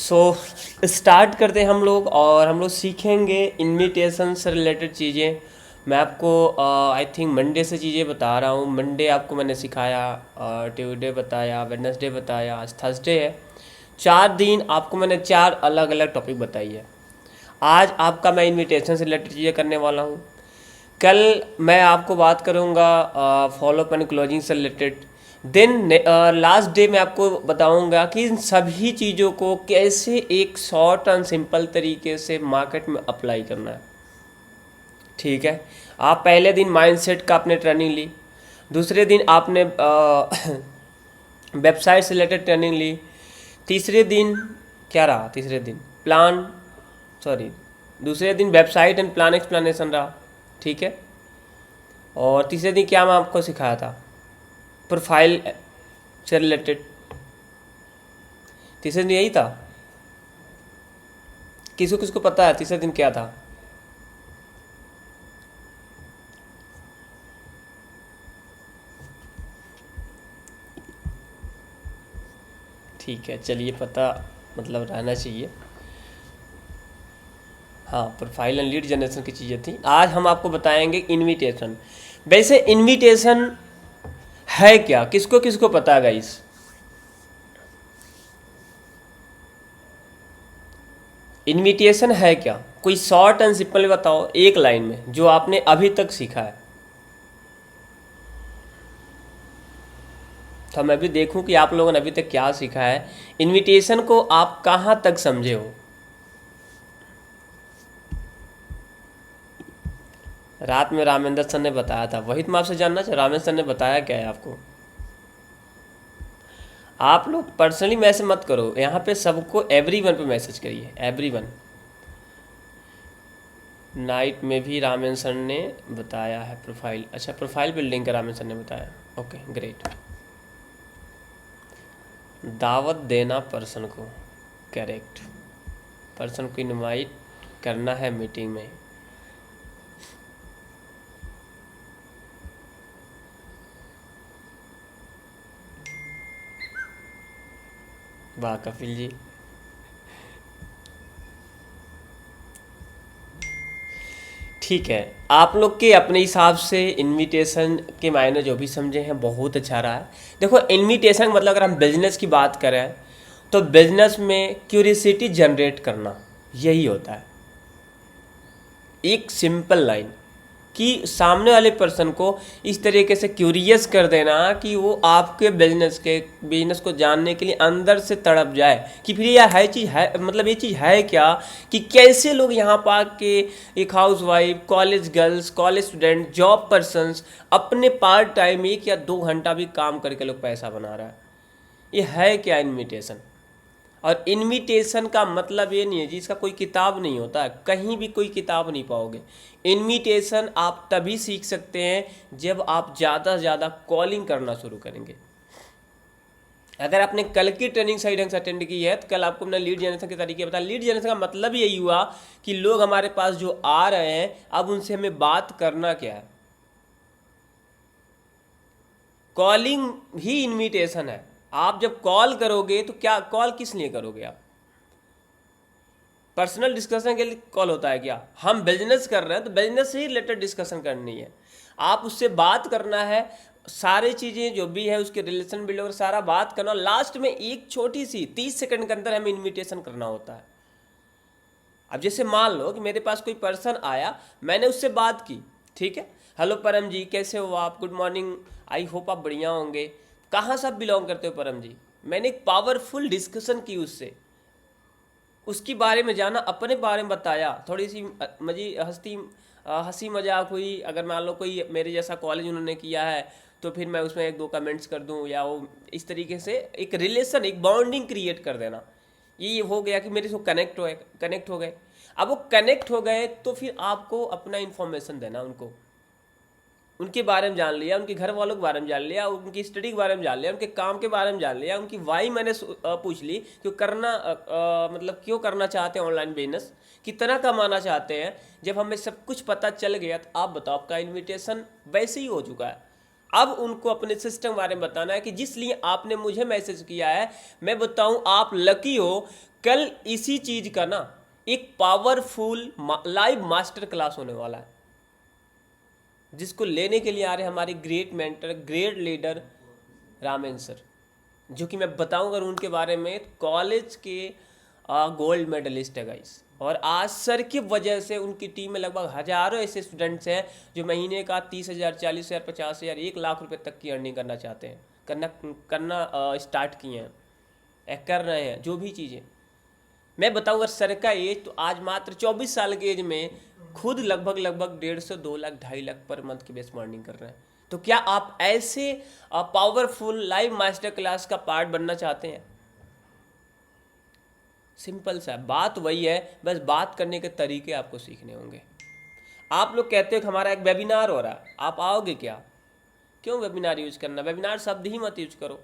So start करते हैं हम लोग और हम लोग सीखेंगे इनविटेशन से रिलेटेड चीज़ें। मैं आपको आई थिंक मंडे से चीज़ें बता रहा हूँ। मंडे आपको मैंने सिखाया, ट्यूसडे बताया, वेडनेसडे बताया, आज थर्सडे है। 4 दिन आपको मैंने 4 अलग अलग टॉपिक बताई है। आज आपका मैं इनविटेशन से रिलेटेड चीज़ें करने वाला हूँ। कल मैं आपको बात करूँगा फॉलो अप एंड क्लोजिंग से रिलेटेड। देन लास्ट डे मैं आपको बताऊंगा कि इन सभी चीज़ों को कैसे एक शॉर्ट एंड सिंपल तरीके से मार्केट में अप्लाई करना है। ठीक है। आप पहले दिन माइंडसेट का आपने ट्रेनिंग ली, दूसरे दिन आपने वेबसाइट से रिलेटेड ट्रेनिंग ली, तीसरे दिन क्या रहा, तीसरे दिन प्लान, सॉरी, दूसरे दिन वेबसाइट एंड प्लान एक्सप्लेनेशन रहा। ठीक है। और तीसरे दिन क्या मैं आपको सिखाया था, प्रोफाइल से रिलेटेड। तीसरे दिन यही था। किसको किसको पता है तीसरे दिन क्या था? ठीक है, चलिए, पता मतलब रहना चाहिए। हाँ, प्रोफाइल एंड लीड जनरेशन की चीज़ें थी। आज हम आपको बताएंगे इनविटेशन। वैसे इनविटेशन है क्या, किसको किसको पता है गाइस? इनविटेशन है क्या? कोई शॉर्ट एंड सिंपल बताओ एक लाइन में जो आपने अभी तक सीखा है। तो मैं भी देखूं कि आप लोगों ने अभी तक क्या सीखा है। इनविटेशन को आप कहाँ तक समझे हो? रात में रामेंद्र सर ने बताया था, वही तो मैं आपसे जानना चाह। रामेंद्र सर ने बताया क्या है आपको? आप लोग पर्सनली मैसेज मत करो, यहाँ पे सबको एवरीवन पे मैसेज करिए, एवरीवन। नाइट में भी रामेंद्र सर ने बताया है प्रोफाइल। अच्छा, प्रोफाइल बिल्डिंग का रामेंद्र सर ने बताया। Okay, great. दावत देना पर्सन को, करेक्ट। पर्सन को इनवाइट करना है मीटिंग में। वाह कपिल जी। ठीक है, आप लोग के अपने हिसाब से इनविटेशन के मायने जो भी समझे हैं बहुत अच्छा रहा है। देखो, इनविटेशन मतलब अगर हम बिजनेस की बात करें तो बिजनेस में क्यूरियसिटी जनरेट करना यही होता है। एक सिंपल लाइन कि सामने वाले पर्सन को इस तरीके से क्यूरियस कर देना कि वो आपके बिजनेस को जानने के लिए अंदर से तड़प जाए कि फिर यह है चीज़ है, मतलब ये चीज़ है क्या, कि कैसे लोग यहाँ पर आके एक house wife, college girls, college student, job persons अपने पार्ट टाइम 1 या 2 घंटा भी काम करके लोग पैसा बना रहा है। ये है क्या इनविटेशन? और इनविटेशन का मतलब ये नहीं है जी इसका कोई किताब नहीं होता है, कहीं भी कोई किताब नहीं पाओगे। इनविटेशन आप तभी सीख सकते हैं जब आप ज़्यादा से ज़्यादा कॉलिंग करना शुरू करेंगे। अगर आपने कल की ट्रेनिंग सही ढंग से अटेंड की है तो कल आपको हमने लीड जनरेशन के तरीके बताया। लीड जनरेशन का मतलब यही हुआ कि लोग हमारे पास जो आ रहे हैं अब उनसे हमें बात करना क्या है। कॉलिंग ही इनविटेशन है। आप जब कॉल करोगे तो क्या कॉल किस लिए करोगे? आप पर्सनल डिस्कशन के लिए कॉल होता है क्या? हम बिजनेस कर रहे हैं तो बिजनेस से ही रिलेटेड डिस्कशन करनी है। आप उससे बात करना है, सारी चीज़ें जो भी है उसके रिलेशन बिल्ड और सारा बात करना। लास्ट में एक छोटी सी 30 सेकंड के अंदर हमें इनविटेशन करना होता है। अब जैसे मान लो कि मेरे पास कोई पर्सन आया, मैंने उससे बात की, ठीक है, हेलो परम जी कैसे हो आप, गुड मॉर्निंग, आई होप आप बढ़िया होंगे, कहाँ से आप बिलोंग करते हो परम जी। मैंने एक पावरफुल डिस्कशन की उससे, उसके बारे में जाना, अपने बारे में बताया, थोड़ी सी मजी हंसी मजाक हुई। अगर मान लो कोई मेरे जैसा कॉलेज उन्होंने किया है तो फिर मैं उसमें 1-2 कमेंट्स कर दूं, या वो इस तरीके से एक रिलेशन, एक बॉन्डिंग क्रिएट कर देना। ये हो गया कि मेरे से कनेक्ट हो गए। अब वो कनेक्ट हो गए तो फिर आपको अपना इन्फॉर्मेशन देना उनको, उनके बारे में जान लिया, उनके घर वालों के बारे में जान लिया, उनकी स्टडी के बारे में जान लिया, उनके काम के बारे में जान लिया, उनकी वाई मैंने पूछ ली क्यों करना, मतलब क्यों करना चाहते हैं ऑनलाइन बिजनेस, कितना कमाना चाहते हैं। जब हमें सब कुछ पता चल गया तो आप बताओ, आपका इनविटेशन वैसे ही हो चुका है। अब उनको अपने सिस्टम के बारे में बताना है कि जिस लिए आपने मुझे मैसेज किया है, मैं बताऊं आप लकी हो, कल इसी चीज का ना एक पावरफुल लाइव मास्टर क्लास होने वाला है, जिसको लेने के लिए आ रहे हमारे great mentor, great leader ramen sir, जो कि मैं बताऊंगा उनके बारे में। कॉलेज के गोल्ड मेडलिस्ट है गाइस, और आज सर की वजह से उनकी टीम में लगभग हजारों ऐसे स्टूडेंट्स हैं जो महीने का 30,000, 40,000, 50,000, 1 लाख रुपए तक की अर्निंग करना चाहते हैं, करना स्टार्ट किए हैं, कर रहे हैं जो भी चीज़ें। मैं बताऊंगा सर का एज तो आज मात्र 24 साल के एज में खुद लगभग 150,000, 2 लाख, 2.5 लाख पर मंथ की बेस में अर्निंग कर रहे हैं। तो क्या आप ऐसे पावरफुल लाइव मास्टर क्लास का पार्ट बनना चाहते हैं? सिंपल सा बात वही है, बस बात करने के तरीके आपको सीखने होंगे। आप लोग कहते हो कि हमारा एक वेबिनार हो रहा है, आप आओगे क्या? क्यों वेबिनार यूज करना? वेबिनार शब्द ही मत यूज करो,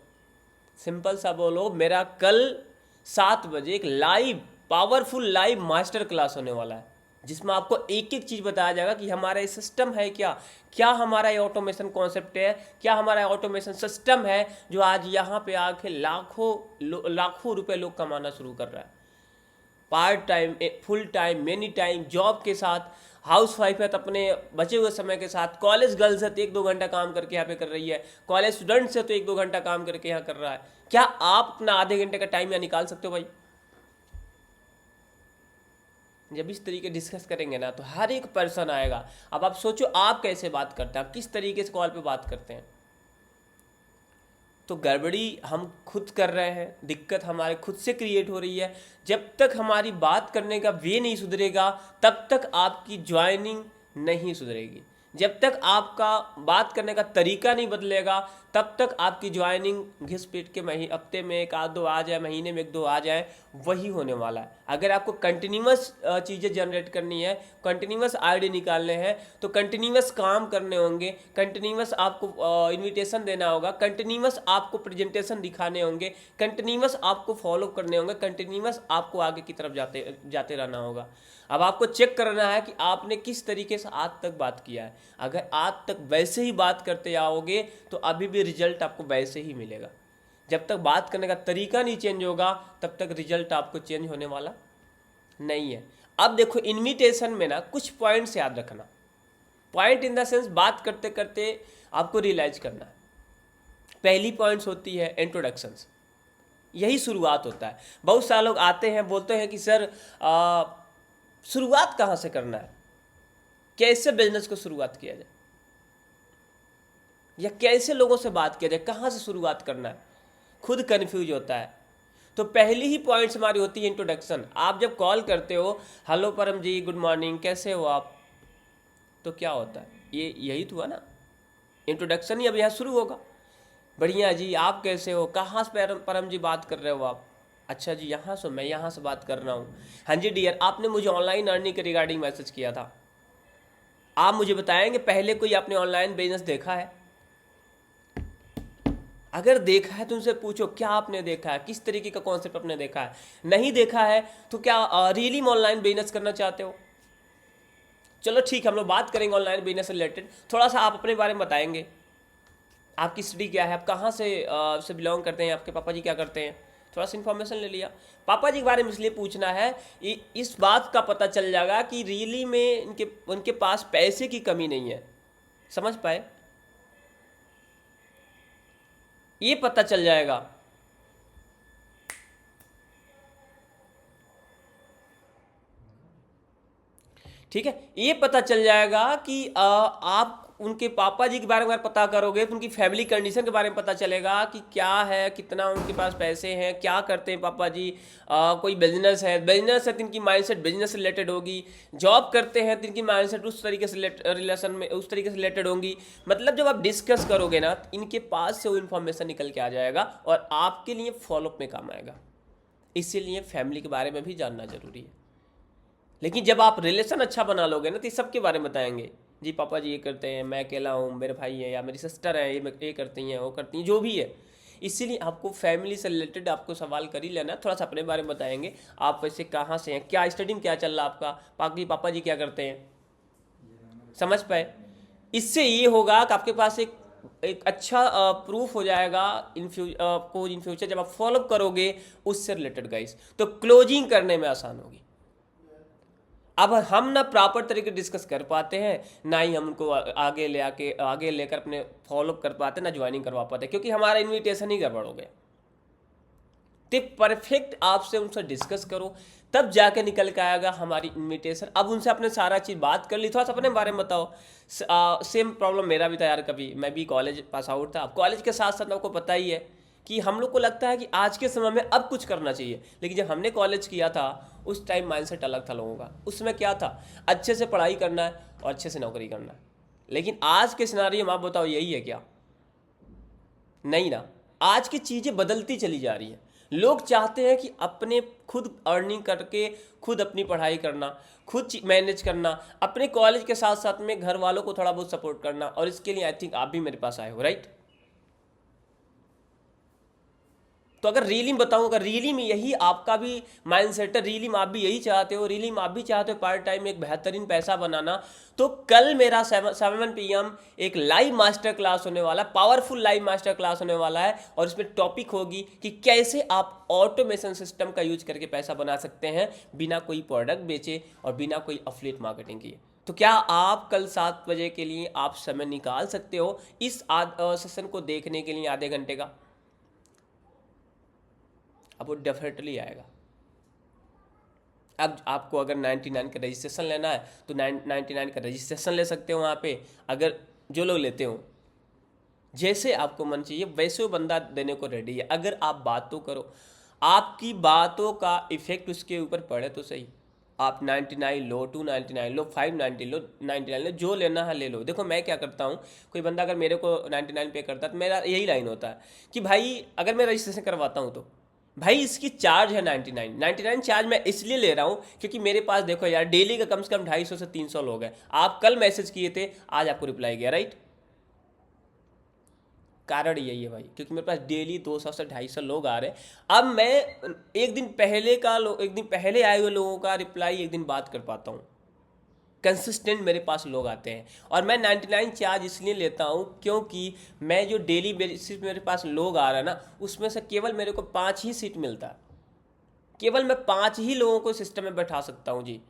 सिंपल सा बोलो मेरा कल 7 बजे एक live powerful live master class होने वाला है, जिसमें आपको एक एक चीज़ बताया जाएगा कि हमारा ये सिस्टम है क्या हमारा ये ऑटोमेशन कॉन्सेप्ट है, क्या हमारा ऑटोमेशन सिस्टम है जो आज यहाँ पे आके लाखों रुपए लोग कमाना शुरू कर रहा है। Part time, full time, many time job के साथ, हाउस वाइफ है तो अपने बचे हुए समय के साथ, कॉलेज गर्ल्स है तो 1-2 घंटा काम करके यहाँ पे कर रही है, कॉलेज स्टूडेंट्स है तो 1-2 घंटा काम करके यहाँ कर रहा है। क्या आप अपना आधे घंटे का टाइम यहाँ निकाल सकते हो भाई? जब इस तरीके डिस्कस करेंगे ना तो हर एक पर्सन आएगा। अब आप सोचो आप कैसे बात करते हैं, आप किस तरीके से कॉल पे बात करते हैं। तो गड़बड़ी हम खुद कर रहे हैं, दिक्कत हमारे खुद से क्रिएट हो रही है। जब तक हमारी बात करने का वे नहीं सुधरेगा तब तक आपकी ज्वाइनिंग नहीं सुधरेगी। जब तक आपका बात करने का तरीका नहीं बदलेगा तब तक आपकी ज्वाइनिंग घिस पीट के हफ्ते में 1-2 आ जाए, महीने में 1-2 आ जाए, वही होने वाला है। अगर आपको कंटिन्यूअस चीज़ें जनरेट करनी है, कंटिन्यूअस आईडी निकालने हैं, तो कंटिन्यूअस काम करने होंगे, कंटिन्यूअस आपको इन्विटेशन देना होगा, कंटिन्यूअस आपको प्रेजेंटेशन दिखाने होंगे, कंटिन्यूअस आपको फॉलो करने होंगे, कंटिन्यूअस आपको आगे की तरफ जाते रहना होगा। अब आपको चेक करना है कि आपने किस तरीके से आज तक बात किया है। अगर आज तक वैसे ही बात करते आओगे तो अभी भी रिजल्ट आपको वैसे ही मिलेगा। जब तक बात करने का तरीका नहीं चेंज होगा तब तक रिजल्ट आपको चेंज होने वाला नहीं है। अब देखो इन्विटेशन में ना कुछ पॉइंट्स याद रखना। पॉइंट इन द सेंस बात करते करते आपको रियलाइज करना है। पहली पॉइंट्स होती है इंट्रोडक्शंस, यही शुरुआत होता है। बहुत सारे लोग आते हैं बोलते हैं कि सर शुरुआत कहाँ से करना है, कैसे बिजनेस को शुरुआत किया जाए, या कैसे लोगों से बात किया जाए, कहाँ से शुरुआत करना है, खुद कंफ्यूज होता है। तो पहली ही पॉइंट्स हमारी होती है इंट्रोडक्शन। आप जब कॉल करते हो, हेलो परम जी, गुड मॉर्निंग, कैसे हो आप, तो क्या होता है, यही तो है ना, इंट्रोडक्शन ही अब यहाँ शुरू होगा। बढ़िया जी, आप कैसे हो, कहाँ से परम जी बात कर रहे हो आप, अच्छा जी यहाँ से, मैं यहाँ से बात कर रहा हूँ। हाँ जी डियर, आपने मुझे ऑनलाइन अर्निंग के रिगार्डिंग मैसेज किया था, आप मुझे बताएंगे पहले कोई आपने ऑनलाइन बिजनेस देखा है? अगर देखा है तो उनसे पूछो क्या आपने देखा है, किस तरीके का कॉन्सेप्ट आपने देखा है। नहीं देखा है तो क्या रियली में ऑनलाइन बिजनेस करना चाहते हो? चलो ठीक है, हम लोग बात करेंगे ऑनलाइन बिजनेस से रिलेटेड। थोड़ा सा आप अपने बारे में बताएंगे, आपकी स्टडी क्या है, आप कहाँ से बिलोंग करते हैं, आपके पापा जी क्या करते हैं, थोड़ा सा इन्फॉर्मेशन ले लिया। पापा जी के बारे में इसलिए पूछना है, इस बात का पता चल जाएगा कि रियली में उनके पास पैसे की कमी नहीं है। समझ पाए? ये पता चल जाएगा। ठीक है, ये पता चल जाएगा कि आप उनके पापा जी के बारे में पता करोगे तो उनकी फैमिली कंडीशन के बारे में पता चलेगा कि क्या है, कितना उनके पास पैसे हैं, क्या करते हैं पापा जी, कोई बिजनेस है तो इनकी माइंडसेट बिजनेस से रिलेटेड होगी, जॉब करते हैं तो इनकी माइंडसेट उस तरीके से रिलेशन में उस तरीके से रिलेटेड होंगी। मतलब जब आप डिस्कस करोगे ना तो इनके पास से वो इन्फॉर्मेशन निकल के आ जाएगा और आपके लिए फॉलोअप में काम आएगा। इसीलिए फैमिली के बारे में भी जानना जरूरी है। लेकिन जब आप रिलेशन अच्छा बना लोगे ना तो सबके बारे में बताएंगे, जी पापा जी ये करते हैं, मैं अकेला हूँ, मेरे भाई है या मेरी सिस्टर है, ये करती हैं, वो करती हैं, जो भी है। इसीलिए आपको फैमिली से रिलेटेड आपको सवाल कर ही लेना। थोड़ा सा अपने बारे में बताएंगे, आप वैसे कहाँ से हैं, क्या स्टडी में क्या चल रहा है आपका, पापा जी क्या करते हैं। समझ पाए? इससे ये होगा कि आपके पास एक एक अच्छा प्रूफ हो जाएगा आपको इन फ्यूचर जब आप फॉलो करोगे उससे रिलेटेड गाइस, तो क्लोजिंग करने में आसान होगी। अब हम ना प्रॉपर तरीके डिस्कस कर पाते हैं, ना ही हम उनको आगे लेकर अपने फॉलो कर पाते, ना ज्वाइनिंग करवा पाते, क्योंकि हमारा इन्विटेशन ही गड़बड़ हो गया। तो परफेक्ट आपसे उनसे डिस्कस करो, तब जाके निकल के आएगा हमारी इन्विटेशन। अब उनसे अपने सारा चीज़ बात कर ली, थोड़ा सा अपने बारे में बताओ। सेम प्रॉब्लम मेरा भी था यार, कभी मैं भी कॉलेज पास आउट था। अब कॉलेज के साथ साथ आपको पता ही है कि हम लोग को लगता है कि आज के समय में अब कुछ करना चाहिए, लेकिन जब हमने कॉलेज किया था उस टाइम माइंडसेट अलग था लोगों का। उसमें क्या था, अच्छे से पढ़ाई करना है और अच्छे से नौकरी करना है। लेकिन आज के सिनारियो में आप बताओ यही है क्या? नहीं ना। आज की चीज़ें बदलती चली जा रही है। लोग चाहते हैं कि अपने खुद अर्निंग करके खुद अपनी पढ़ाई करना, खुद मैनेज करना, अपने कॉलेज के साथ साथ में घर वालों को थोड़ा बहुत सपोर्ट करना, और इसके लिए आई थिंक आप भी मेरे पास आए हो, राइट? तो अगर रियली में बताऊं, अगर रियली में यही आपका भी माइंडसेट है, रियली में आप भी यही चाहते हो, रियली में आप भी चाहते हो पार्ट टाइम में एक बेहतरीन पैसा बनाना, तो कल मेरा 7 PM एक लाइव मास्टर क्लास होने वाला, पावरफुल लाइव मास्टर क्लास होने वाला है। और इसमें टॉपिक होगी कि कैसे आप ऑटोमेशन सिस्टम का यूज करके पैसा बना सकते हैं बिना कोई प्रोडक्ट बेचे और बिना कोई अफिलिएट मार्केटिंग किए। तो क्या आप कल 7 बजे के लिए आप समय निकाल सकते हो इस सेशन को देखने के लिए, आधे घंटे का? अब वो डेफिनेटली आएगा। अब आपको अगर 99 का रजिस्ट्रेशन लेना है तो 99 का रजिस्ट्रेशन ले सकते हो वहाँ पे, अगर जो लोग लेते हो। जैसे आपको मन चाहिए वैसे वो बंदा देने को रेडी है, अगर आप बात तो करो। आपकी बातों का इफेक्ट उसके ऊपर पड़े तो सही। आप 99 लो, 299 लो, 590 लो, 99 लो, जो लेना है ले लो। देखो मैं क्या करता हूँ, कोई बंदा अगर मेरे को 99 पे करता है तो मेरा यही लाइन होता है कि भाई अगर मैं रजिस्ट्रेशन करवाता हूँ तो भाई इसकी चार्ज है 99 चार्ज मैं इसलिए ले रहा हूँ क्योंकि मेरे पास देखो यार डेली का कम से कम 250 से 300 लोग हैं। आप कल मैसेज किए थे, आज आपको रिप्लाई गया, राइट? कारण यही है भाई, क्योंकि मेरे पास डेली 200 से 250 लोग आ रहे हैं। अब मैं एक दिन पहले आए हुए लोगों का रिप्लाई एक दिन बाद कर पाता हूँ। कंसिस्टेंट मेरे पास लोग आते हैं, और मैं 99 चार्ज इसलिए लेता हूँ क्योंकि मैं जो डेली बेसिस मेरे पास लोग आ रहा है ना, उसमें से केवल मेरे को 5 ही सीट मिलता है। केवल मैं 5 ही लोगों को सिस्टम में बैठा सकता हूँ जी,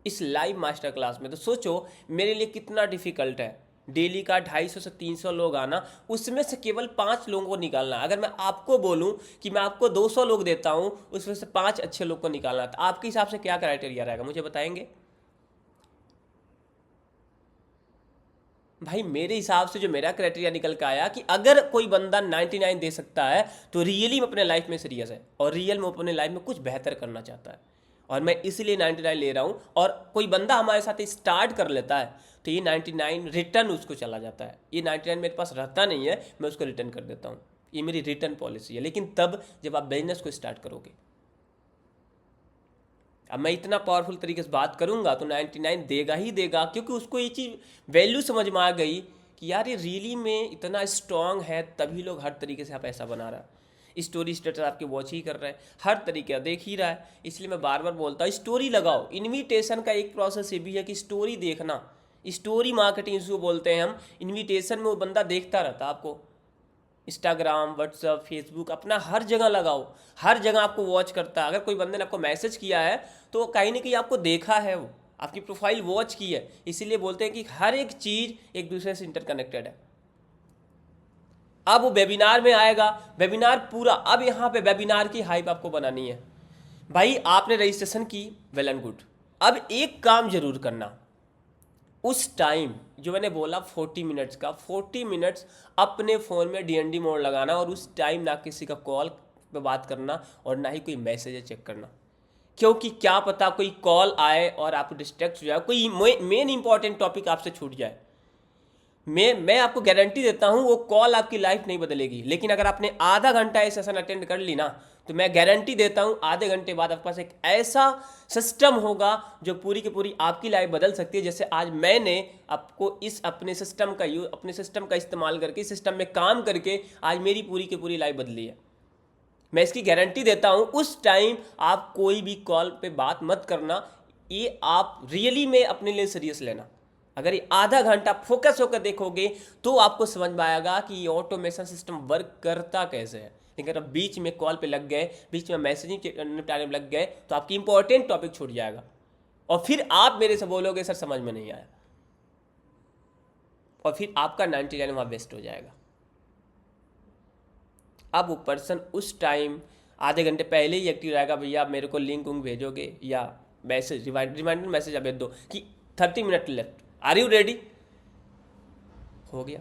इस लाइव मास्टर क्लास में। तो सोचो मेरे लिए कितना डिफिकल्ट है डेली का 250 से 300 लोग आना, उसमें से केवल 5 लोगों को निकालना। अगर मैं आपको बोलूं कि मैं आपको 200 लोग देता हूं, उसमें से 5 अच्छे लोग को निकालना, तो आपके हिसाब से क्या क्राइटेरिया रहेगा, मुझे बताएंगे? भाई मेरे हिसाब से जो मेरा क्राइटेरिया निकल के आया कि अगर कोई बंदा 99 दे सकता है तो रियली में अपने लाइफ में सीरियस है, और रियल में अपने लाइफ में कुछ बेहतर करना चाहता है। और मैं इसलिए 99 ले रहा हूँ। और कोई बंदा हमारे साथ स्टार्ट कर लेता है तो ये 99 रिटर्न उसको चला जाता है। ये 99 मेरे पास रहता नहीं है, मैं उसको रिटर्न कर देता हूँ। ये मेरी रिटर्न पॉलिसी है, लेकिन तब जब आप बिजनेस को स्टार्ट करोगे। अब मैं इतना पावरफुल तरीके से बात करूंगा तो 99 देगा ही देगा, क्योंकि उसको ये चीज़ वैल्यू समझ में आ गई कि यार ये रियली में इतना स्ट्रांग है, तभी लोग हर तरीके से आप पैसा बना रहा है। स्टोरी स्टेटस आपके वॉच ही कर रहे हैं, हर तरीके देख ही रहा है। इसलिए मैं बार बार बोलता हूँ स्टोरी लगाओ। इन्विटेशन का एक प्रोसेस ये भी है कि स्टोरी देखना, स्टोरी मार्केटिंग इसको बोलते हैं हम। इन्विटेशन में वो बंदा देखता रहता है आपको, इंस्टाग्राम, व्हाट्सअप, फेसबुक, अपना हर जगह लगाओ, हर जगह आपको वॉच करता है। अगर कोई बंदे ने आपको मैसेज किया है तो कहीं ना कहीं आपको देखा है, वो आपकी प्रोफाइल वॉच की है। इसीलिए बोलते हैं कि हर एक चीज़ एक दूसरे से इंटरकनेक्टेड है। अब वो वेबिनार में आएगा, वेबिनार पूरा, अब यहाँ पे वेबिनार की हाइप आपको बनानी है। भाई आपने रजिस्ट्रेशन की, वेल एंड गुड। अब एक काम जरूर करना, उस टाइम जो मैंने बोला 40 मिनट्स का, 40 मिनट्स अपने फ़ोन में DND मोड लगाना, और उस टाइम ना किसी का कॉल पे बात करना और ना ही कोई मैसेज चेक करना। क्योंकि क्या पता कोई कॉल आए और आप डिस्ट्रैक्ट हो जाए, कोई मेन इंपॉर्टेंट टॉपिक आपसे छूट जाए। मैं आपको गारंटी देता हूँ वो कॉल आपकी लाइफ नहीं बदलेगी, लेकिन अगर आपने आधा घंटा ये सेशन अटेंड कर ली ना, तो मैं गारंटी देता हूँ आधे घंटे बाद आपके पास एक ऐसा सिस्टम होगा जो पूरी की पूरी आपकी लाइफ बदल सकती है। जैसे आज मैंने आपको इस अपने सिस्टम का इस्तेमाल करके, सिस्टम में काम करके आज मेरी पूरी की पूरी लाइफ बदली है। मैं इसकी गारंटी देता हूँ। उस टाइम आप कोई भी कॉल पे बात मत करना, ये आप रियली में अपने लिए सीरियस लेना। अगर ये आधा घंटा फोकस होकर देखोगे तो आपको समझ में आएगा कि ये ऑटोमेशन सिस्टम वर्क करता कैसे है। लेकिन अगर बीच में कॉल पे लग गए, बीच में मैसेजिंग निपटाने में लग गए तो आपकी इंपॉर्टेंट टॉपिक छूट जाएगा और फिर आप मेरे से बोलोगे सर समझ में नहीं आया, और फिर आपका 99 वहाँ वेस्ट हो जाएगा। अब वो पर्सन उस टाइम आधे घंटे पहले ही एक्टिव रहेगा, भैया मेरे को लिंक उंक भेजोगे या मैसेज रिमाइंडर मैसेज भेज दो कि 30 minute left, are you ready, हो गया।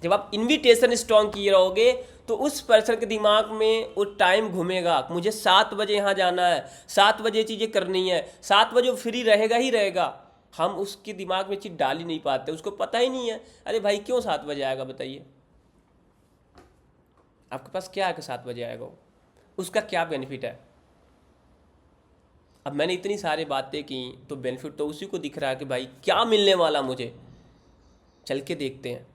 जब आप इनविटेशन स्ट्रॉन्ग किए रहोगे तो उस पर्सन के दिमाग में वो टाइम घूमेगा, मुझे 7 बजे यहाँ जाना है, 7 बजे चीज़ें करनी है, 7 बजे वो फ्री रहेगा ही रहेगा। हम उसके दिमाग में चीज़ डाल ही नहीं पाते, उसको पता ही नहीं है अरे भाई क्यों 7 बजे आएगा, बताइए आपके पास क्या है कि 7 बजे आएगा, उसका क्या बेनिफिट है। अब मैंने इतनी सारी बातें की तो बेनिफिट तो उसी को दिख रहा है कि भाई क्या मिलने वाला मुझे, चल के देखते हैं।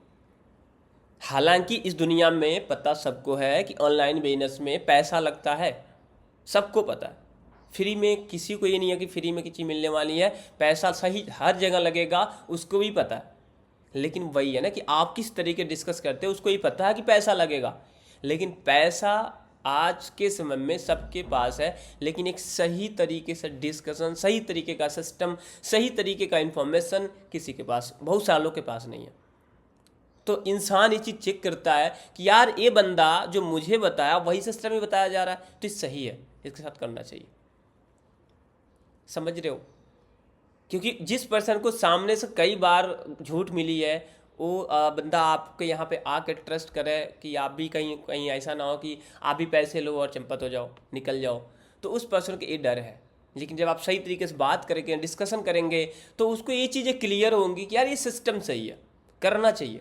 हालांकि इस दुनिया में पता सबको है कि ऑनलाइन बिजनेस में पैसा लगता है, सबको पता है। फ्री में किसी को ये नहीं है कि फ्री में किसी चीज़ मिलने वाली है, पैसा सही हर जगह लगेगा, उसको भी पता है। लेकिन वही है ना कि आप किस तरीके डिस्कस करते हो, उसको ही पता है कि पैसा लगेगा। लेकिन पैसा आज के समय में सबके पास है, लेकिन एक सही तरीके से डिस्कशन, सही तरीके का सिस्टम, सही तरीके का इंफॉर्मेशन किसी के पास, बहुत सालों के पास नहीं है। तो इंसान ये चीज़ चेक करता है कि यार ये बंदा जो मुझे बताया वही सिस्टम ही बताया जा रहा है, तो ये सही है, इसके साथ करना चाहिए। समझ रहे हो? क्योंकि जिस पर्सन को सामने से कई बार झूठ मिली है वो बंदा आपके यहाँ पे आके ट्रस्ट करे कि आप भी कहीं कहीं ऐसा ना हो कि आप भी पैसे लो और चंपत हो जाओ, निकल जाओ, तो उस पर्सन को ये डर है। लेकिन जब आप सही तरीके से बात करेंगे, डिस्कशन करेंगे, तो उसको ये चीज़ें क्लियर होंगी कि यार ये सिस्टम सही है, करना चाहिए।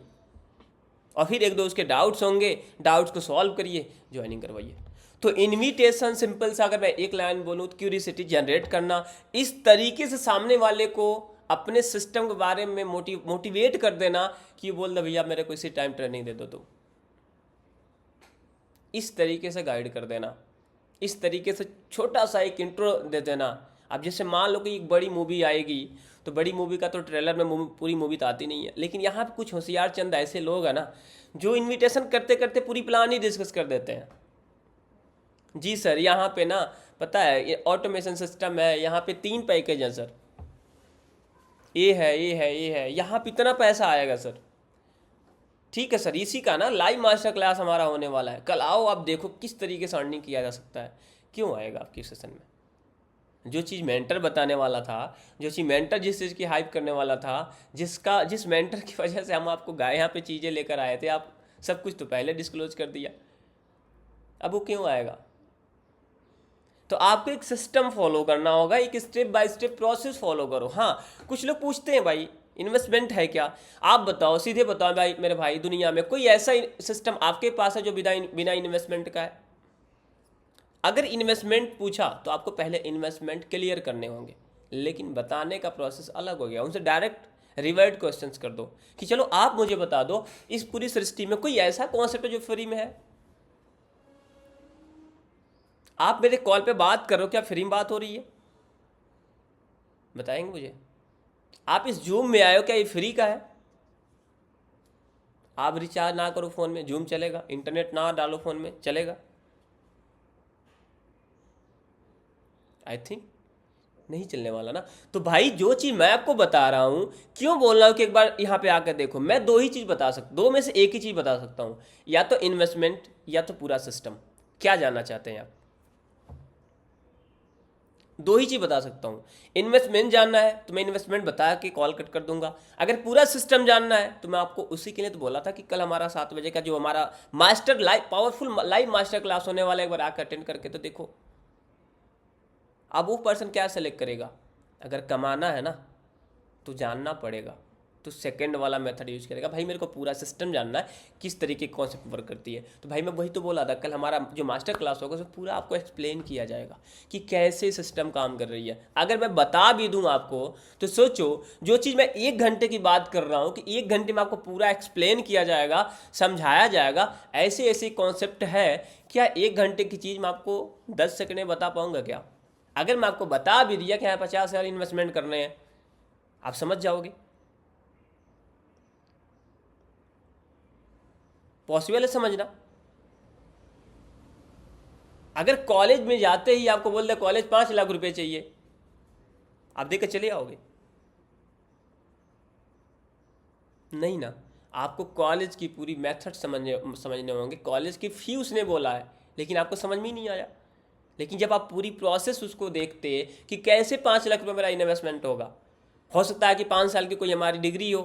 और फिर एक दो उसके डाउट्स होंगे, डाउट्स को सॉल्व करिए, ज्वाइनिंग करवाइए। तो इनविटेशन सिंपल सा अगर मैं एक लाइन बोलूँ तो क्यूरियोसिटी जनरेट करना, इस तरीके से सामने वाले को अपने सिस्टम के बारे में मोटिवेट कर देना कि बोल दे भैया मेरे को इसी टाइम ट्रेनिंग दे दो, तो इस तरीके से गाइड कर देना, इस तरीके से छोटा सा एक इंट्रो दे देना। अब जैसे मान लो कि एक बड़ी मूवी आएगी, तो बड़ी मूवी का तो ट्रेलर में पूरी मूवी तो आती नहीं है, लेकिन यहाँ पे कुछ होशियार चंद ऐसे लोग हैं ना जो इनविटेशन करते करते पूरी प्लान ही डिस्कस कर देते हैं। जी सर यहाँ पे ना पता है ये ऑटोमेशन सिस्टम है, यहाँ पे 3 पैकेज हैं सर, ये है ये है ये है, यहाँ पे इतना पैसा आएगा सर। ठीक है सर, इसी का ना लाइव मास्टर क्लास हमारा होने वाला है, कल आओ आप देखो किस तरीके से अर्निंग किया जा सकता है। क्यों आएगा आपकी सेशन में? जो चीज़ मेंटर बताने वाला था, जो चीज़ मेंटर जिस चीज़ की हाइप करने वाला था, जिस मेंटर की वजह से हम आपको यहाँ पे चीज़ें लेकर आए थे, आप सब कुछ तो पहले डिस्क्लोज कर दिया, अब वो क्यों आएगा? तो आपको एक सिस्टम फॉलो करना होगा, एक step by step process follow करो। हाँ, कुछ लोग पूछते हैं भाई इन्वेस्टमेंट है क्या, आप बताओ, सीधे बताओ भाई मेरे भाई, दुनिया में कोई ऐसा सिस्टम आपके पास है जो बिना इन्वेस्टमेंट का है? अगर इन्वेस्टमेंट पूछा तो आपको पहले इन्वेस्टमेंट क्लियर करने होंगे, लेकिन बताने का प्रोसेस अलग हो गया। उनसे डायरेक्ट रिवर्ट क्वेश्चंस कर दो कि चलो आप मुझे बता दो इस पूरी सृष्टि में कोई ऐसा कॉन्सेप्ट है जो फ्री में है। आप मेरे कॉल पे बात करो, क्या फ्री में बात हो रही है? बताएंगे मुझे? आप इस जूम में आए हो, क्या ये फ्री का है? आप रिचार्ज ना करो फ़ोन में, जूम चलेगा, इंटरनेट ना डालो फ़ोन में, चलेगा? आई थिंक नहीं चलने वाला ना। तो भाई जो चीज़ मैं आपको बता रहा हूँ, क्यों बोल रहा हूँ कि एक बार यहाँ पे आकर देखो, मैं 2 ही चीज़ बता सकता, 2 में से एक ही चीज़ बता सकता हूँ, या तो इन्वेस्टमेंट या तो पूरा सिस्टम। क्या जानना चाहते हैं आप? 2 ही चीज़ बता सकता हूँ। इन्वेस्टमेंट जानना है तो मैं इन्वेस्टमेंट बता के कॉल कट कर दूंगा। अगर पूरा सिस्टम जानना है तो मैं आपको उसी के लिए तो बोला था कि कल हमारा 7 बजे का जो हमारा master live powerful live master class होने वाला है, एक बार आकर अटेंड करके तो देखो। अब वो पर्सन क्या सेलेक्ट करेगा? अगर कमाना है ना तो जानना पड़ेगा, तो सेकंड वाला मेथड यूज करेगा। भाई मेरे को पूरा सिस्टम जानना है, किस तरीके की कॉन्सेप्ट वर्क करती है। तो भाई मैं वही तो बोला था, कल हमारा जो मास्टर क्लास होगा उसमें पूरा आपको एक्सप्लेन किया जाएगा कि कैसे सिस्टम काम कर रही है। अगर मैं बता भी दूँ आपको तो सोचो, जो चीज़ मैं 1 घंटे की बात कर रहा हूँ कि 1 घंटे में आपको पूरा एक्सप्लेन किया जाएगा, समझाया जाएगा, ऐसे ऐसे कॉन्सेप्ट है, क्या 1 घंटे की चीज़ मैं आपको 10 सेकंड में बता पाऊँगा क्या? अगर मैं आपको बता भी दिया कि यहाँ 50,000 इन्वेस्टमेंट करने हैं, आप समझ जाओगे। पॉसिबल है समझना? अगर कॉलेज में जाते ही आपको बोल दे कॉलेज 5 लाख रुपए चाहिए, आप देकर चले आओगे? नहीं ना, आपको कॉलेज की पूरी मेथड समझने होंगे। कॉलेज की फी उसने बोला है, लेकिन आपको समझ में ही नहीं आया। लेकिन जब आप पूरी प्रोसेस उसको देखते कि कैसे 5 लाख रुपये मेरा इन्वेस्टमेंट होगा, हो सकता है कि 5 साल की कोई हमारी डिग्री हो,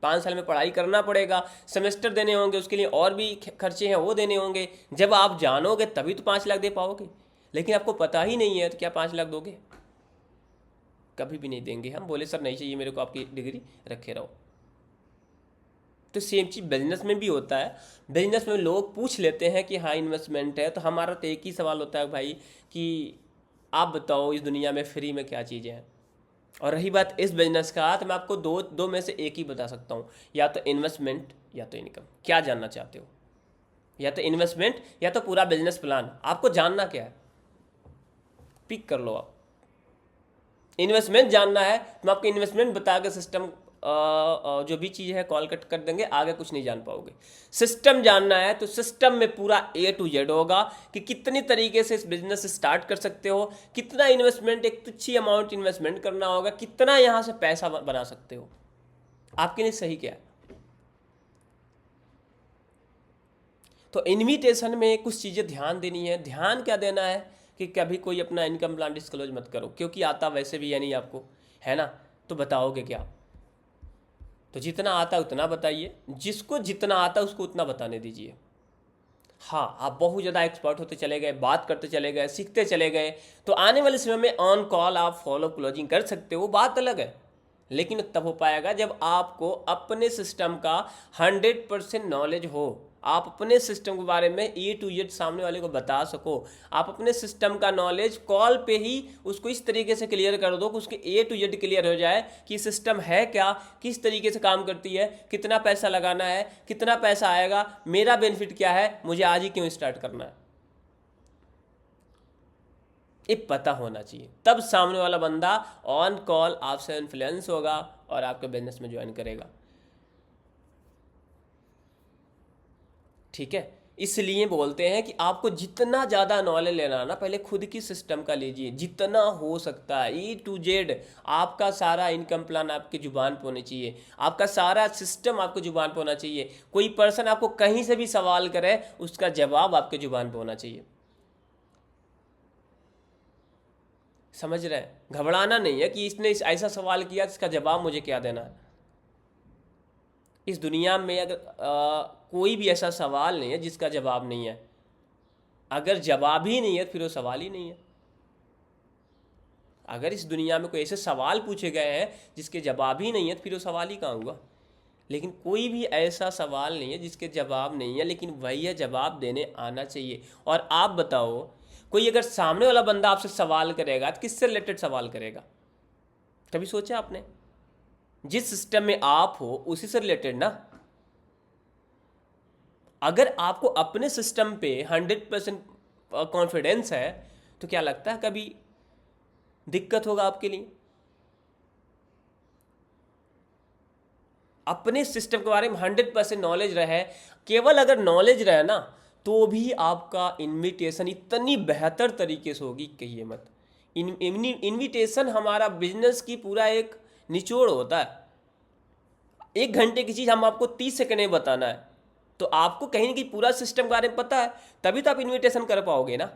5 साल में पढ़ाई करना पड़ेगा, सेमेस्टर देने होंगे, उसके लिए और भी खर्चे हैं वो देने होंगे। जब आप जानोगे तभी तो 5 लाख दे पाओगे। लेकिन आपको पता ही नहीं है तो क्या 5 लाख दोगे? कभी भी नहीं देंगे। हम बोले सर नहीं चाहिए मेरे को आपकी डिग्री, रखे रहो। तो सेम चीज़ बिजनेस में भी होता है। बिजनेस में लोग पूछ लेते हैं कि हाँ इन्वेस्टमेंट है, तो हमारा तो एक ही सवाल होता है भाई कि आप बताओ इस दुनिया में फ्री में क्या चीज़ें हैं। और रही बात इस बिजनेस का, तो मैं आपको दो में से एक ही बता सकता हूँ, या तो इन्वेस्टमेंट या तो इनकम। क्या जानना चाहते हो? या तो इन्वेस्टमेंट या तो पूरा बिजनेस प्लान। आपको जानना क्या है, पिक कर लो आप। इन्वेस्टमेंट जानना है तो मैं आपको इन्वेस्टमेंट बता के सिस्टम जो भी चीज़ है कॉल कट कर देंगे, आगे कुछ नहीं जान पाओगे। सिस्टम जानना है तो सिस्टम में पूरा A to Z होगा कि कितनी तरीके से इस बिजनेस स्टार्ट कर सकते हो, कितना इन्वेस्टमेंट, एक तुच्छी अमाउंट इन्वेस्टमेंट करना होगा, कितना यहाँ से पैसा बना सकते हो, आपके लिए सही क्या है। तो इन्विटेशन में कुछ चीज़ें ध्यान देनी है। ध्यान क्या देना है कि कभी कोई अपना इनकम प्लान डिस्क्लोज मत करो, क्योंकि आता वैसे भी है नहीं आपको, है ना, तो बताओगे क्या? तो जितना आता उतना बताइए, जिसको जितना आता उसको उतना बताने दीजिए। हाँ, आप बहुत ज़्यादा एक्सपर्ट होते चले गए, बात करते चले गए, सीखते चले गए, तो आने वाले समय में ऑन कॉल आप फॉलो क्लोजिंग कर सकते हो, बात अलग है। लेकिन तब हो पाएगा जब आपको अपने सिस्टम का 100% नॉलेज हो, आप अपने सिस्टम के बारे में A to Z सामने वाले को बता सको। आप अपने सिस्टम का नॉलेज कॉल पे ही उसको इस तरीके से क्लियर कर दो कि उसके A to Z क्लियर हो जाए कि सिस्टम है क्या, किस तरीके से काम करती है, कितना पैसा लगाना है, कितना पैसा आएगा, मेरा बेनिफिट क्या है, मुझे आज ही क्यों स्टार्ट करना है, ये पता होना चाहिए। तब सामने वाला बंदा ऑन कॉल आपसे इन्फ्लुएंस होगा और आपके बिजनेस में ज्वाइन करेगा। ठीक है, इसलिए बोलते हैं कि आपको जितना ज़्यादा नॉलेज लेना ना, पहले खुद की सिस्टम का लीजिए, जितना हो सकता है। A to Z आपका सारा इनकम प्लान आपकी जुबान पर होनी चाहिए, आपका सारा सिस्टम आपको जुबान पर होना चाहिए। कोई पर्सन आपको कहीं से भी सवाल करे, उसका जवाब आपके जुबान पर होना चाहिए। समझ रहे हैं? घबराना नहीं है कि इसने ऐसा सवाल किया, इसका जवाब मुझे क्या देना है। इस दुनिया में अगर कोई भी ऐसा सवाल नहीं है जिसका जवाब नहीं है। अगर जवाब ही नहीं है फिर वो सवाल ही नहीं है। अगर इस दुनिया में कोई ऐसे सवाल पूछे गए हैं जिसके जवाब ही नहीं है तो फिर वो सवाल ही कहाँ हुआ। लेकिन कोई भी ऐसा सवाल नहीं है जिसके जवाब नहीं है, लेकिन वही जवाब देने आना चाहिए। और आप बताओ, कोई अगर सामने वाला बंदा आपसे सवाल करेगा तो किससे रिलेटेड सवाल करेगा? कभी सोचा आपने? जिस सिस्टम में आप हो उसी से रिलेटेड ना। अगर आपको अपने सिस्टम पे 100% कॉन्फिडेंस है तो क्या लगता है कभी दिक्कत होगा आपके लिए? अपने सिस्टम के बारे में 100% नॉलेज रहे, केवल अगर नॉलेज रहे ना, तो भी आपका इन्विटेशन इतनी बेहतर तरीके से होगी, कहिए मत। इन्विटेशन हमारा बिजनेस की पूरा एक निचोड़ होता है। 1 घंटे की चीज़ हम आपको 30 सेकंड में बताना है, तो आपको कहीं ना कहीं पूरा सिस्टम के बारे में पता है, तभी तो आप इन्विटेशन कर पाओगे ना।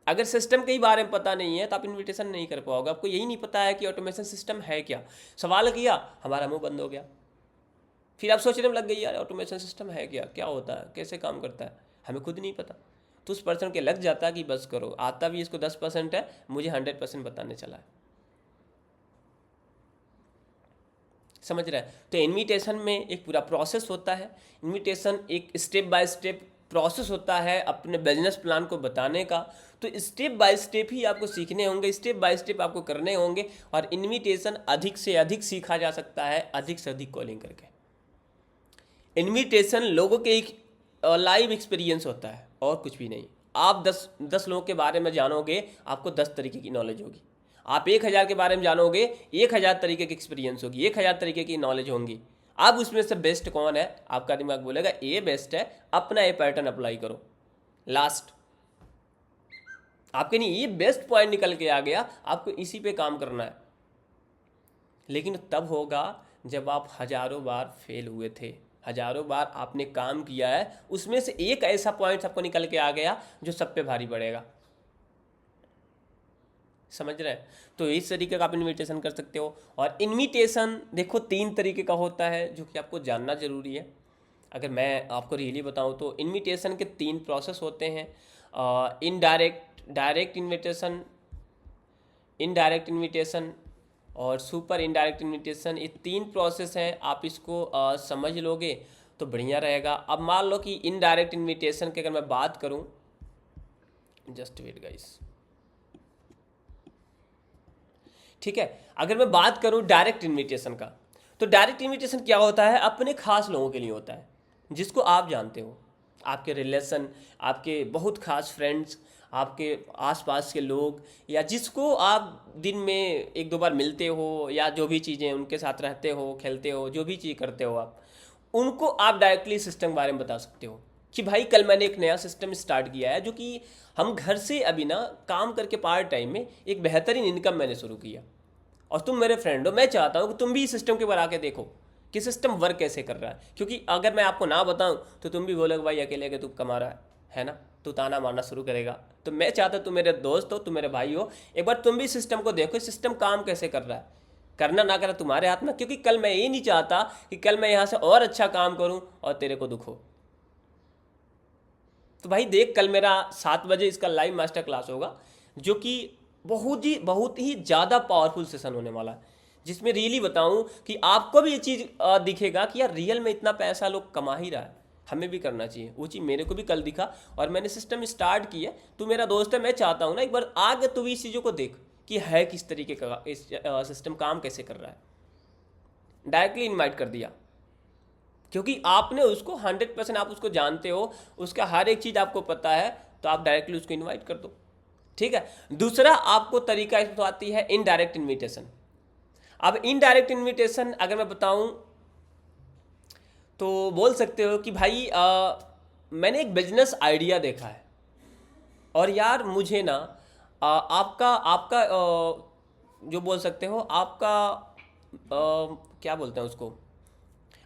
अगर सिस्टम के ही बारे में पता नहीं है तो आप इन्विटेशन नहीं कर पाओगे। आपको यही नहीं पता है कि ऑटोमेशन सिस्टम है क्या, सवाल किया, हमारा मुंह बंद हो गया, फिर आप सोचने में लग गई यार ऑटोमेशन सिस्टम है क्या, क्या होता है, कैसे काम करता है, हमें खुद नहीं पता। तो उस पर्सन के लग जाता है कि बस करो, आता भी इसको 10% है, मुझे 100% बताने चला है। समझ रहे हैं? तो इन्विटेशन में एक पूरा प्रोसेस होता है। इन्विटेशन एक स्टेप बाय स्टेप प्रोसेस होता है अपने बिजनेस प्लान को बताने का। तो स्टेप बाय स्टेप ही आपको सीखने होंगे, स्टेप बाय स्टेप आपको करने होंगे। और इन्विटेशन अधिक से अधिक सीखा जा सकता है अधिक से अधिक कॉलिंग करके। इन्विटेशन लोगों के एक लाइव एक्सपीरियंस होता है और कुछ भी नहीं। आप 10 लोगों के बारे में जानोगे, आपको 10 तरीके की नॉलेज होगी। आप 1000 के बारे में जानोगे, 1000 तरीके की एक्सपीरियंस होगी, 1000 तरीके की नॉलेज होंगी। अब उसमें से बेस्ट कौन है, आपका दिमाग बोलेगा ए बेस्ट है, अपना ये पैटर्न अप्लाई करो। लास्ट आपके लिए ये बेस्ट पॉइंट निकल के आ गया, आपको इसी पे काम करना है। लेकिन तब होगा जब आप हजारों बार फेल हुए थे, हजारों बार आपने काम किया है, उसमें से एक ऐसा पॉइंट आपको निकल के आ गया जो सब पे भारी पड़ेगा। समझ रहे हैं? तो इस तरीके का आप इन्विटेशन कर सकते हो। और इन्विटेशन देखो 3 तरीके का होता है जो कि आपको जानना जरूरी है। अगर मैं आपको रियली बताऊं तो इन्विटेशन के 3 प्रोसेस होते हैं, डायरेक्ट इन्विटेशन, इनडायरेक्ट इन्विटेशन और सुपर इनडायरेक्ट इन्विटेशन। ये 3 प्रोसेस हैं, आप इसको समझ लोगे तो बढ़िया रहेगा। अब मान लो कि इनडायरेक्ट इन्विटेशन की अगर मैं बात करूं, जस्ट वेट गाइस, ठीक है, अगर मैं बात करूं डायरेक्ट इन्विटेशन का, तो डायरेक्ट इन्विटेशन क्या होता है, अपने खास लोगों के लिए होता है जिसको आप जानते हो, आपके रिलेशन, आपके बहुत खास फ्रेंड्स, आपके आसपास के लोग, या जिसको आप दिन में 1-2 बार मिलते हो, या जो भी चीज़ें उनके साथ रहते हो, खेलते हो, जो भी चीज़ करते हो आप, उनको आप डायरेक्टली सिस्टम के बारे में बता सकते हो कि भाई कल मैंने एक नया सिस्टम स्टार्ट किया है जो कि हम घर से अभी ना काम करके पार्ट टाइम में एक बेहतरीन इनकम मैंने शुरू किया, और तुम मेरे फ्रेंड हो, मैं चाहता हूँ कि तुम भी इस सिस्टम के बारे आके देखो कि सिस्टम वर्क कैसे कर रहा है। क्योंकि अगर मैं आपको ना बताऊं तो तुम भी बोलोगे भाई अकेले के तू कमा रहा है ना, तू ताना मारना शुरू करेगा। तो मैं चाहता हूँ तुम मेरे दोस्त हो, तुम मेरे भाई हो, एक बार तुम भी सिस्टम को देखो, सिस्टम काम कैसे कर रहा है। करना ना करना तुम्हारे हाथ में, क्योंकि कल मैं ये नहीं चाहता कि कल मैं यहाँ से और अच्छा काम करूँ और तेरे को दुख हो। तो भाई देख, कल मेरा 7 बजे इसका लाइव मास्टर क्लास होगा जो कि बहुत ही ज़्यादा पावरफुल सेशन होने वाला है, जिसमें रियली बताऊं कि आपको भी ये चीज़ दिखेगा कि यार रियल में इतना पैसा लोग कमा ही रहा है, हमें भी करना चाहिए। वो चीज़ मेरे को भी कल दिखा और मैंने सिस्टम स्टार्ट किया। तू मेरा दोस्त है, मैं चाहता हूँ ना एक बार आगे तू भी इस चीज़ों को देख कि है किस तरीके का, इस सिस्टम काम कैसे कर रहा है। डायरेक्टली इन्वाइट कर दिया क्योंकि आपने उसको 100% आप उसको जानते हो, उसका हर एक चीज़ आपको पता है, तो आप डायरेक्टली उसको इन्वाइट कर दो। ठीक है। दूसरा आपको तरीका इसमें आती है इनडायरेक्ट इन्विटेशन। अब इनडायरेक्ट इन्विटेशन अगर मैं बताऊं तो बोल सकते हो कि भाई मैंने एक बिजनेस आइडिया देखा है और यार मुझे ना आपका आपका जो बोल सकते हो आपका क्या बोलते हैं उसको,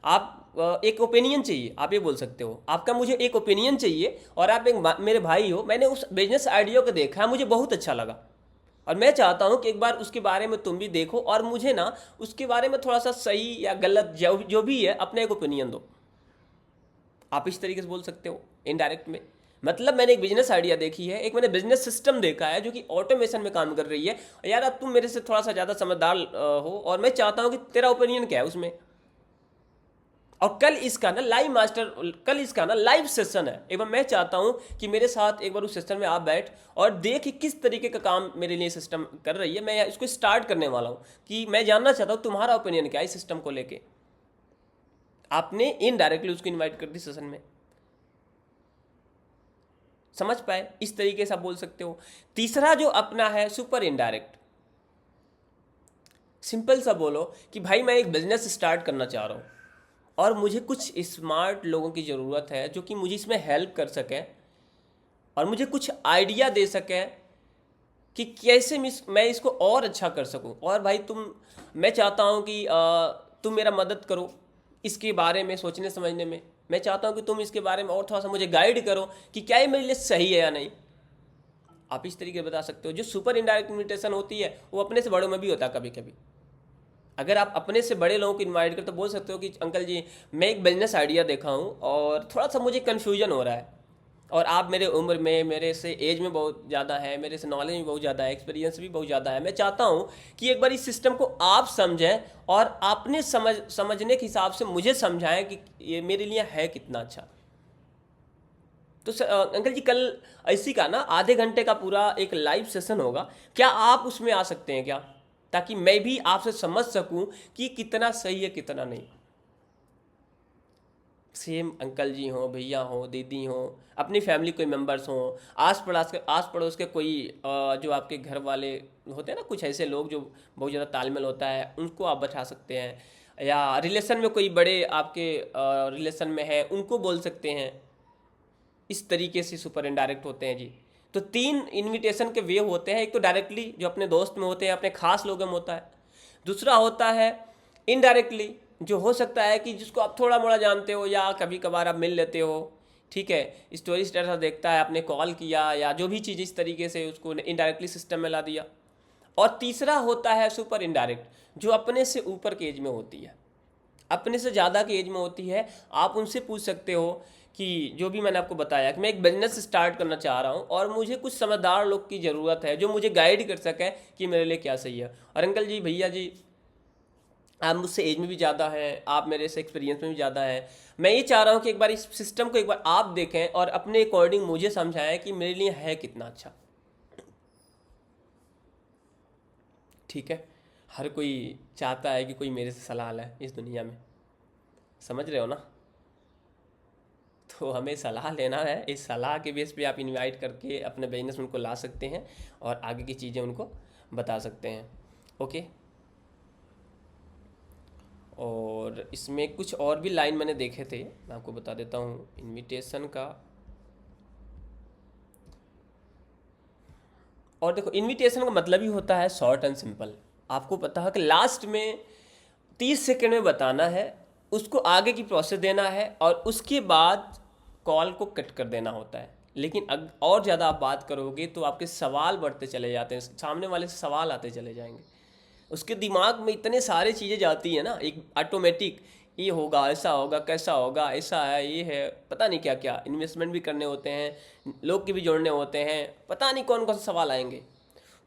आप एक ओपिनियन चाहिए, आप ये बोल सकते हो आपका मुझे एक ओपिनियन चाहिए, और आप एक मेरे भाई हो, मैंने उस बिजनेस आइडिया को देखा है, मुझे बहुत अच्छा लगा और मैं चाहता हूँ कि एक बार उसके बारे में तुम भी देखो और मुझे ना उसके बारे में थोड़ा सा सही या गलत जो भी है अपने एक ओपिनियन दो। आप इस तरीके से बोल सकते हो इनडायरेक्ट में। मतलब मैंने एक बिजनेस आइडिया देखी है, एक मैंने बिजनेस सिस्टम देखा है जो कि ऑटोमेशन में काम कर रही है, यार अब तुम मेरे से थोड़ा सा ज़्यादा समझदार हो और मैं चाहता हूँ कि तेरा ओपिनियन क्या है उसमें। और कल इसका ना लाइव सेशन है, एक बार मैं चाहता हूं कि मेरे साथ एक बार उस सेशन में आप बैठ और देख कि किस तरीके का काम मेरे लिए सिस्टम कर रही है। मैं इसको स्टार्ट करने वाला हूं कि मैं जानना चाहता हूं तुम्हारा ओपिनियन क्या है इस सिस्टम को लेके। आपने इनडायरेक्टली उसको इन्वाइट कर दी सेशन में। समझ पाए? इस तरीके से आप बोल सकते हो। तीसरा जो अपना है सुपर इनडायरेक्ट, सिंपल सा बोलो कि भाई मैं एक बिजनेस स्टार्ट करना चाह रहा हूं और मुझे कुछ स्मार्ट लोगों की ज़रूरत है जो कि मुझे इसमें हेल्प कर सकें और मुझे कुछ आइडिया दे सकें कि कैसे मैं इसको और अच्छा कर सकूं। और भाई मैं चाहता हूं कि तुम मेरा मदद करो इसके बारे में सोचने समझने में। मैं चाहता हूं कि तुम इसके बारे में और थोड़ा सा मुझे गाइड करो कि क्या ये मेरे लिए सही है या नहीं। आप इस तरीके बता सकते हो। जो सुपर इनडायरेक्ट इन्विटेशन होती है वो अपने से बड़ों में भी होता है कभी कभी। अगर आप अपने से बड़े लोगों को इनवाइट करते तो बोल सकते हो कि अंकल जी मैं एक बिजनेस आइडिया देखा हूँ और थोड़ा सा मुझे कन्फ्यूजन हो रहा है, और आप मेरे उम्र में, मेरे से एज में बहुत ज़्यादा है, मेरे से नॉलेज भी बहुत ज़्यादा है, एक्सपीरियंस भी बहुत ज़्यादा है। मैं चाहता हूँ कि एक बार इस सिस्टम को आप समझें और आपने समझने के हिसाब से मुझे समझाएं कि ये मेरे लिए है कितना अच्छा। तो अंकल जी कल इसी का ना आधे घंटे का पूरा एक लाइव सेशन होगा, क्या आप उसमें आ सकते हैं क्या, ताकि मैं भी आपसे समझ सकूं कि कितना सही है कितना नहीं। सेम अंकल जी हो, भैया हो, दीदी हो, अपनी फैमिली कोई मेंबर्स हो, आस पड़ोस के कोई जो आपके घर वाले होते हैं ना, कुछ ऐसे लोग जो बहुत ज़्यादा तालमेल होता है, उनको आप बैठा सकते हैं। या रिलेशन में कोई बड़े आपके रिलेशन में है उनको बोल सकते हैं। इस तरीके से सुपर इनडायरेक्ट होते हैं जी। तो 3 इनविटेशन के वे होते हैं। एक तो डायरेक्टली जो अपने दोस्त में होते हैं, अपने खास लोगों में होता है। दूसरा होता है इनडायरेक्टली, जो हो सकता है कि जिसको आप थोड़ा मोड़ा जानते हो या कभी कभार आप मिल लेते हो, ठीक है, स्टोरी स्टेटस देखता है, आपने कॉल किया या जो भी चीज़, इस तरीके से उसको इनडायरेक्टली सिस्टम में ला दिया। और तीसरा होता है सुपर इनडायरेक्ट, जो अपने से ऊपर के एज में होती है, अपने से ज़्यादा की एज में होती है। आप उनसे पूछ सकते हो कि जो भी मैंने आपको बताया कि मैं एक बिजनेस स्टार्ट करना चाह रहा हूँ और मुझे कुछ समझदार लोग की ज़रूरत है जो मुझे गाइड कर सकें कि मेरे लिए क्या सही है। और अंकल जी, भैया जी, आप मुझसे एज में भी ज़्यादा हैं, आप मेरे से एक्सपीरियंस में भी ज़्यादा हैं, मैं ये चाह रहा हूँ कि एक बार इस सिस्टम को एक बार आप देखें और अपने अकॉर्डिंग मुझे समझाएं कि मेरे लिए है कितना अच्छा। ठीक है, हर कोई चाहता है कि कोई मेरे से सलाह ले इस दुनिया में, समझ रहे हो ना। तो हमें सलाह लेना है, इस सलाह के बेस पे आप इनवाइट करके अपने बिजनेस में उनको ला सकते हैं और आगे की चीज़ें उनको बता सकते हैं। ओके। और इसमें कुछ और भी लाइन मैंने देखे थे, मैं आपको बता देता हूँ इनविटेशन का। और देखो, इनविटेशन का मतलब ही होता है शॉर्ट एंड सिंपल। आपको पता है कि लास्ट में 30 सेकंड में बताना है, उसको आगे की प्रोसेस देना है और उसके बाद कॉल को कट कर देना होता है। लेकिन और ज़्यादा आप बात करोगे तो आपके सवाल बढ़ते चले जाते हैं, सामने वाले से सवाल आते चले जाएंगे, उसके दिमाग में इतने सारे चीज़ें जाती हैं ना, एक ऑटोमेटिक, ये होगा, ऐसा होगा, कैसा होगा, ऐसा है, ये है, पता नहीं क्या क्या, इन्वेस्टमेंट भी करने होते हैं, लोग के भी जोड़ने होते हैं, पता नहीं कौन कौन से सवाल आएंगे।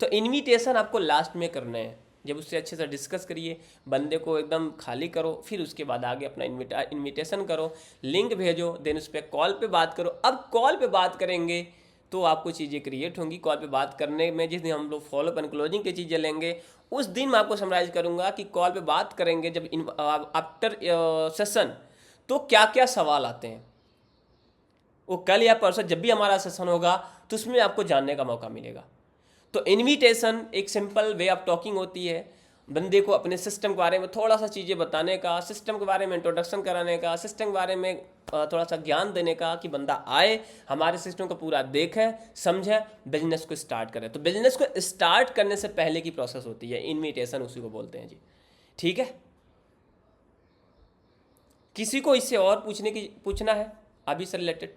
तो इनविटेशन आपको लास्ट में करना है, जब उससे अच्छे से डिस्कस करिए, बंदे को एकदम खाली करो, फिर उसके बाद आगे अपना इनविटेशन करो, लिंक भेजो, देन उस पर कॉल पे बात करो। अब कॉल पे बात करेंगे तो आपको चीज़ें क्रिएट होंगी। कॉल पे बात करने में जिस दिन हम लोग फॉलोअप एंड क्लोजिंग की चीज़ें लेंगे, उस दिन मैं आपको समराइज करूंगा कि कॉल पे बात करेंगे जब आफ्टर सेशन तो क्या क्या सवाल आते हैं। वो कल या परसों जब भी हमारा सेशन होगा तो उसमें आपको जानने का मौका मिलेगा। तो इनविटेशन एक सिंपल वे ऑफ टॉकिंग होती है, बंदे को अपने सिस्टम के बारे में थोड़ा सा चीज़ें बताने का, सिस्टम के बारे में इंट्रोडक्शन कराने का, सिस्टम के बारे में थोड़ा सा ज्ञान देने का कि बंदा आए, हमारे सिस्टम को पूरा देखे, समझे, बिजनेस को स्टार्ट करे। तो बिजनेस को स्टार्ट करने से पहले की प्रोसेस होती है इनविटेशन, उसी को बोलते हैं जी। ठीक है, किसी को इससे और पूछना है अभी से रिलेटेड?